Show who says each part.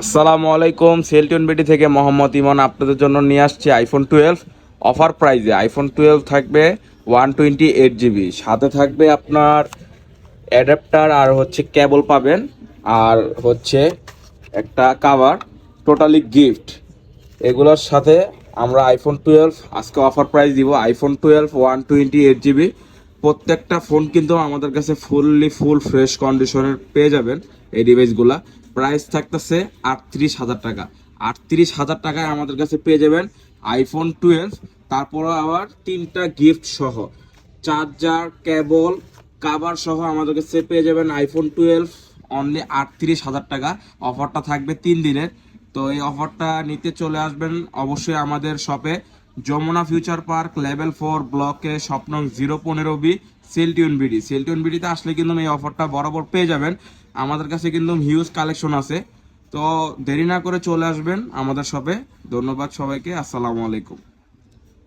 Speaker 1: আসসালামু আলাইকুম। সেলটন বিডি থেকে মোহাম্মদ ইমন আপনাদের জন্য নিয়ে আসছি আইফোন 12 অফার প্রাইজে। আইফোন 12 থাকবে 128 জিবি, সাথে থাকবে আপনার অ্যাডাপ্টার আর হচ্ছে কেবল পাবেন, আর হচ্ছে একটা কাভার, টোটালি গিফট। এগুলোর সাথে আমরা আইফোন 12 আজকে অফার প্রাইস দিব। IPhone 12 128 GB. প্রত্যেকটা ফোন কিন্তু আমাদের কাছে ফুল ফ্রেশ কন্ডিশনের পেয়ে যাবেন। এই ডিভাইসগুলা প্রাইস থাকতেছে 38,000 টাকা। 38,000 টাকায় আমাদের কাছে পেয়ে যাবেন আইফোন 12। তারপরে আবার 3টা গিফট সহ চার্জার, কেবল, কাভার সহ আমাদের কাছে পেয়ে যাবেন আইফোন 12 অনলি 38,000 টাকা। অফারটা থাকবে 3 দিনের। তো এই অফারটা নিতে চলে আসবেন অবশ্যই আমাদের শপে, যমুনা ফিউচার পার্ক লেভেল 4 ব্লকে, স্বপ্নং 015B, সেলটিউন বিডিতে আসলে কিন্তু এই অফারটা বরাবর পেয়ে যাবেন। আমাদের কাছে কিন্তু হিউজ কালেকশন আছে। তো দেরি না করে চলে আসবেন আমাদের শপে। ধন্যবাদ সবাইকে। আসসালামু আলাইকুম।